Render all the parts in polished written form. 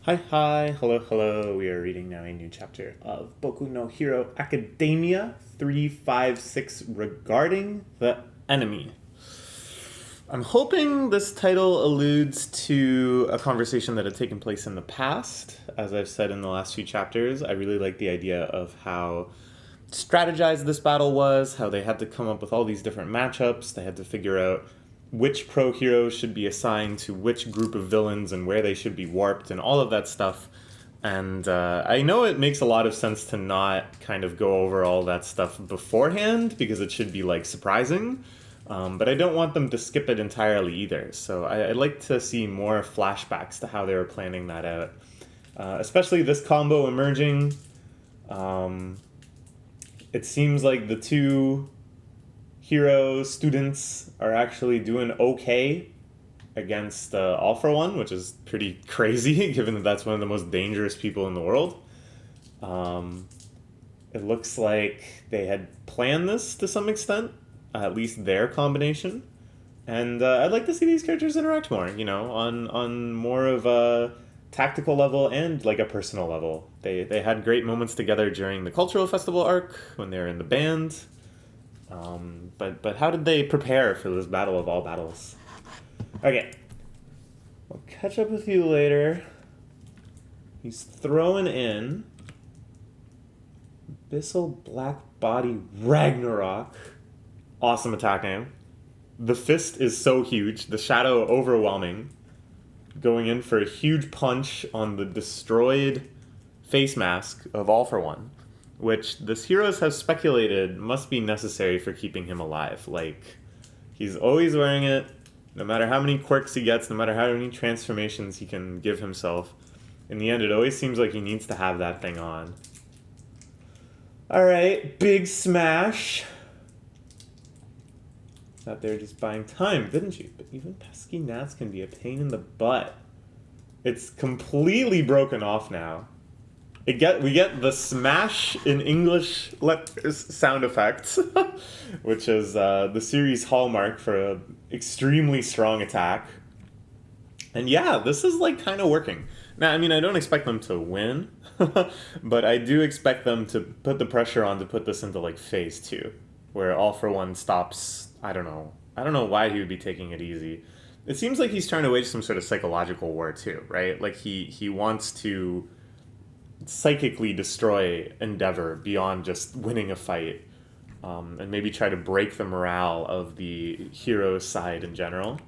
Hello. We are reading now a new chapter of Boku no Hero Academia 356 regarding the enemy. I'm hoping this title alludes to a conversation that had taken place in the past. As I've said in the last few chapters, I really like the idea of how strategized this battle was, how they had to come up with all these different matchups, they had to figure out which pro heroes should be assigned to which group of villains and where they should be warped and all of that stuff. And I know it makes a lot of sense to not kind of go over all that stuff beforehand because it should be like surprising. But I don't want them to skip it entirely either. So I'd like to see more flashbacks to how they were planning that out. Especially this combo emerging. It seems like the two hero students are actually doing okay against All For One, which is pretty crazy given that that's one of the most dangerous people in the world. It looks like they had planned this to some extent, at least their combination. And I'd like to see these characters interact more, on more of a tactical level and like a personal level. They had great moments together during the cultural festival arc when they were in the band. But how did they prepare for this battle of all battles? Okay. I'll catch up with you later. He's throwing in Abyssal Black Body Ragnarok. Awesome attack name. The fist is so huge. The shadow overwhelming. Going in for a huge punch on the destroyed face mask of All For One, which the heroes have speculated must be necessary for keeping him alive. Like, he's always wearing it, no matter how many quirks he gets, no matter how many transformations he can give himself. In the end, it always seems like he needs to have that thing on. Alright, big smash. Thought they were just buying time, didn't you? But even pesky gnats can be a pain in the butt. It's completely broken off now. We get the smash in English sound effects, which is the series hallmark for an extremely strong attack. And yeah, this is like kind of working. Now, I mean, I don't expect them to win, but I do expect them to put the pressure on to put this into like phase 2, where All For One stops. I don't know why he would be taking it easy. It seems like he's trying to wage some sort of psychological war too, right? Like he wants to psychically destroy Endeavor beyond just winning a fight, and maybe try to break the morale of the hero's side in general.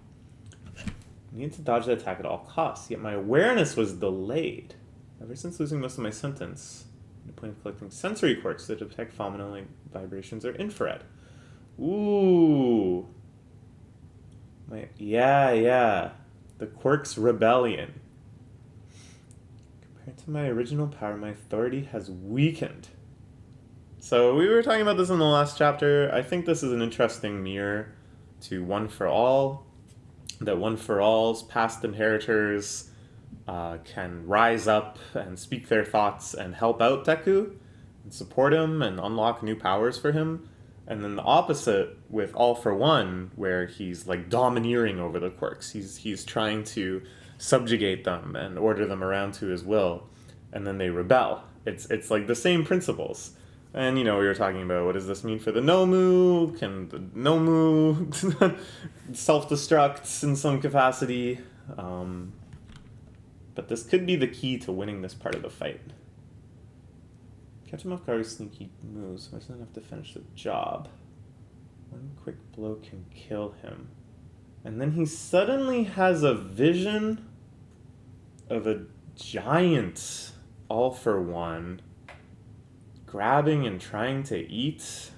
I need to dodge the attack at all costs, yet my awareness was delayed. Ever since losing most of my sentence, the point of collecting sensory quirks that detect phenomena like vibrations or infrared. Ooh. Yeah. The Quirk's Rebellion. Compared to my original power, my authority has weakened. So we were talking about this in the last chapter. I think this is an interesting mirror to One For All. That One For All's past inheritors can rise up and speak their thoughts and help out Deku and support him and unlock new powers for him. And then the opposite with All For One, where he's like domineering over the quirks. He's trying to subjugate them and order them around to his will, and then they rebel. It's like the same principles. And we were talking about what does this mean for the Nomu? Can the Nomu self-destruct in some capacity? But this could be the key to winning this part of the fight. Catch him off guard with sneaky moves, so I don't have to finish the job. One quick blow can kill him. And then he suddenly has a vision of a giant All For One grabbing and trying to eat.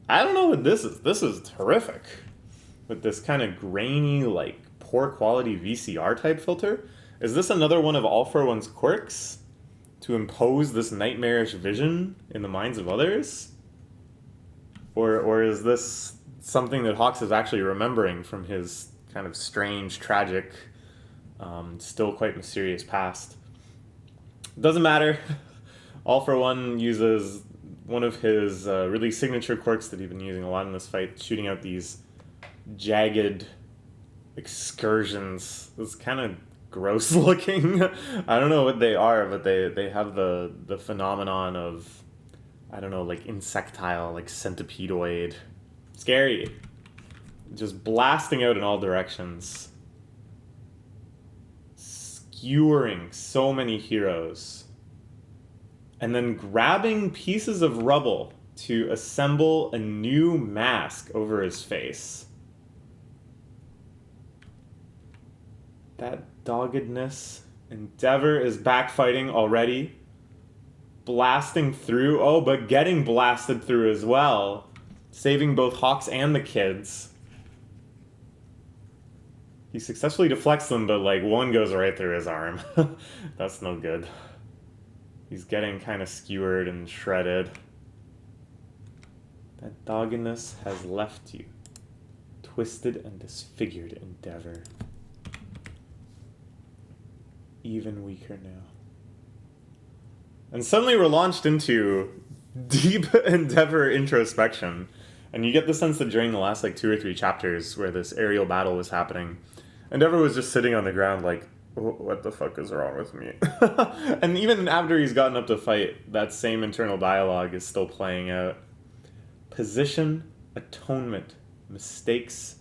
I don't know what this is. This is horrific. With this kind of grainy, like, poor quality VCR type filter. Is this another one of All For One's quirks? To impose this nightmarish vision in the minds of others? Or is this something that Hawks is actually remembering from his kind of strange, tragic, still quite mysterious past? Doesn't matter. All For One uses one of his really signature quirks that he's been using a lot in this fight, shooting out these jagged excursions. This kind of gross looking. I don't know what they are, but they have the phenomenon of, I don't know, like insectile, like centipedoid. Scary. Just blasting out in all directions. Skewering so many heroes. And then grabbing pieces of rubble to assemble a new mask over his face. That doggedness. Endeavor is backfighting already. Blasting through. Oh, but getting blasted through as well. Saving both Hawks and the kids. He successfully deflects them, but like one goes right through his arm. That's no good. He's getting kind of skewered and shredded. That doggedness has left you. Twisted and disfigured Endeavor. Even weaker now. And suddenly we're launched into deep Endeavor introspection. And you get the sense that during the last like 2 or 3 chapters where this aerial battle was happening, Endeavor was just sitting on the ground like, what the fuck is wrong with me? And even after he's gotten up to fight, that same internal dialogue is still playing out. Position, atonement, mistakes,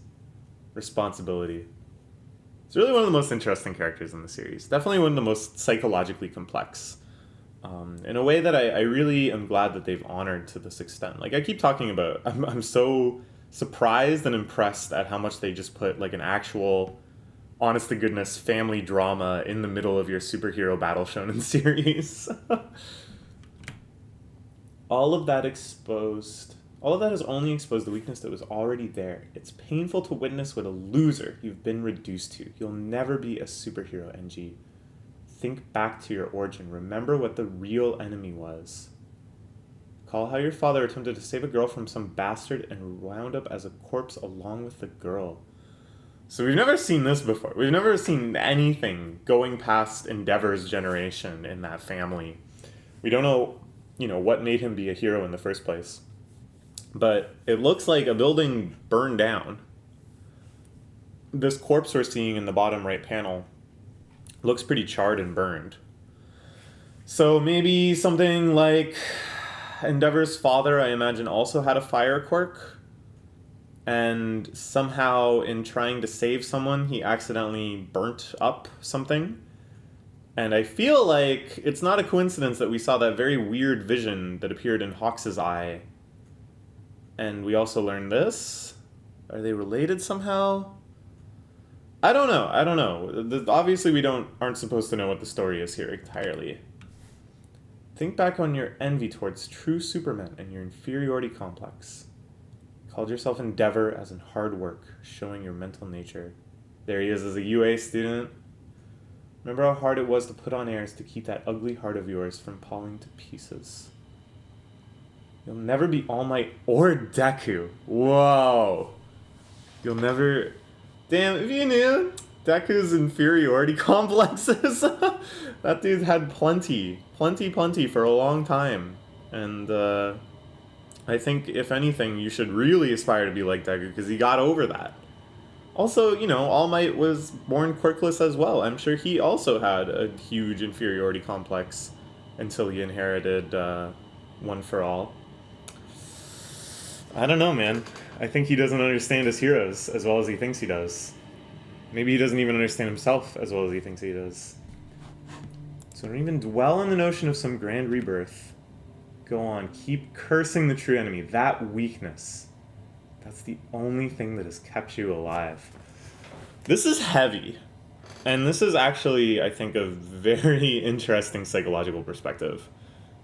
responsibility. It's really one of the most interesting characters in the series. Definitely one of the most psychologically complex. In a way that I really am glad that they've honored to this extent. Like I keep talking about, I'm so surprised and impressed at how much they just put like an actual, honest to goodness, family drama in the middle of your superhero battle shonen series. All of that has only exposed the weakness that was already there. It's painful to witness what a loser you've been reduced to. You'll never be a superhero, NG. Think back to your origin. Remember what the real enemy was. Recall how your father attempted to save a girl from some bastard and wound up as a corpse along with the girl. So we've never seen this before. We've never seen anything going past Endeavor's generation in that family. We don't know, what made him be a hero in the first place. But it looks like a building burned down. This corpse we're seeing in the bottom right panel looks pretty charred and burned. So maybe something like Endeavor's father, I imagine, also had a fire quirk. And somehow in trying to save someone, he accidentally burnt up something. And I feel like it's not a coincidence that we saw that very weird vision that appeared in Hawks' eye. And we also learned this. Are they related somehow? I don't know. Obviously, we aren't supposed to know what the story is here entirely. Think back on your envy towards true supermen and your inferiority complex. You called yourself Endeavor as in hard work, showing your mental nature. There he is as a UA student. Remember how hard it was to put on airs to keep that ugly heart of yours from falling to pieces. You'll never be All Might or Deku. Whoa. You'll never... Damn, if you knew Deku's inferiority complexes, that dude had plenty for a long time. And I think, if anything, you should really aspire to be like Deku, because he got over that. Also, All Might was born quirkless as well. I'm sure he also had a huge inferiority complex until he inherited One for All. I don't know, man. I think he doesn't understand his heroes as well as he thinks he does. Maybe he doesn't even understand himself as well as he thinks he does. So don't even dwell on the notion of some grand rebirth. Go on, keep cursing the true enemy, that weakness. That's the only thing that has kept you alive. This is heavy. And this is actually, I think, a very interesting psychological perspective.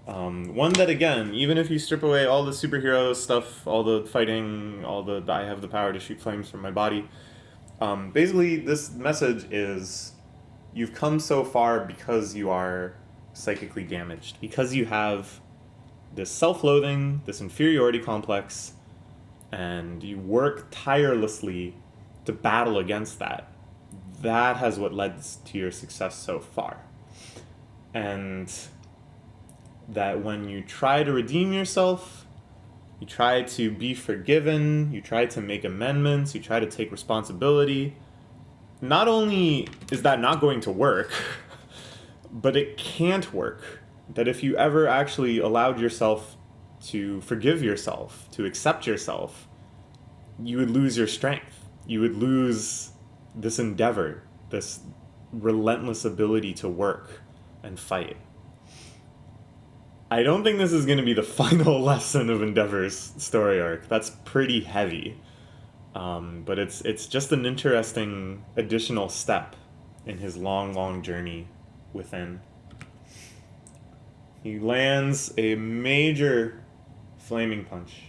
One that, again, even if you strip away all the superhero stuff, all the fighting, I have the power to shoot flames from my body, basically this message is you've come so far because you are psychically damaged, because you have this self-loathing, this inferiority complex, and you work tirelessly to battle against that. That has what led to your success so far. And that when you try to redeem yourself, you try to be forgiven, you try to make amendments, you try to take responsibility, not only is that not going to work, but it can't work. That if you ever actually allowed yourself to forgive yourself, to accept yourself, you would lose your strength. You would lose this endeavor, this relentless ability to work and fight. I don't think this is going to be the final lesson of Endeavor's story arc. That's pretty heavy. But it's just an interesting additional step in his long, long journey within. He lands a major flaming punch.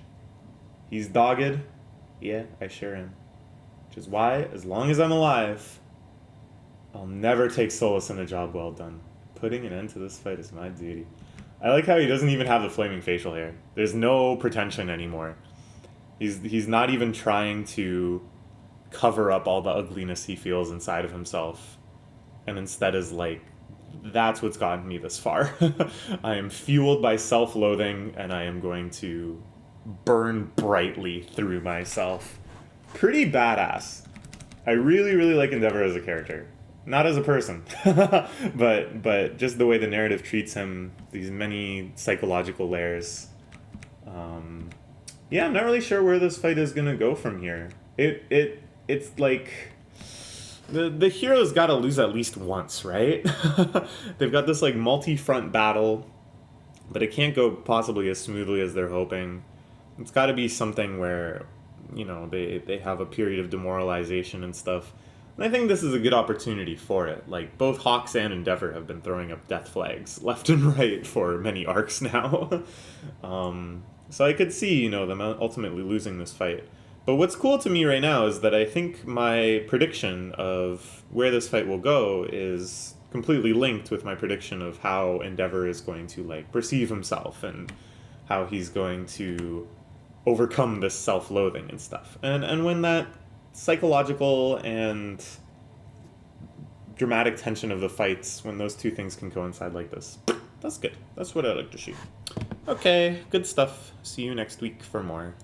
He's dogged. Yeah, I sure am. Which is why, as long as I'm alive, I'll never take solace in a job well done. Putting an end to this fight is my duty. I like how he doesn't even have the flaming facial hair. There's no pretension anymore. He's not even trying to cover up all the ugliness he feels inside of himself. And instead is like, that's what's gotten me this far. I am fueled by self-loathing, and I am going to burn brightly through myself. Pretty badass. I really, really like Endeavor as a character. Not as a person, but just the way the narrative treats him, these many psychological layers. Yeah, I'm not really sure where this fight is gonna go from here. It's like the hero's got to lose at least once, right? They've got this like multi-front battle, but it can't go possibly as smoothly as they're hoping. It's got to be something where, you know, they have a period of demoralization and stuff. And I think this is a good opportunity for it. Like, both Hawks and Endeavor have been throwing up death flags left and right for many arcs now. So I could see, you know, them ultimately losing this fight. But what's cool to me right now is that I think my prediction of where this fight will go is completely linked with my prediction of how Endeavor is going to, like, perceive himself and how he's going to overcome this self-loathing and stuff. And when that psychological and dramatic tension of the fights, when those two things can coincide like this, that's good. That's what I like to see. Okay, good stuff. See you next week for more.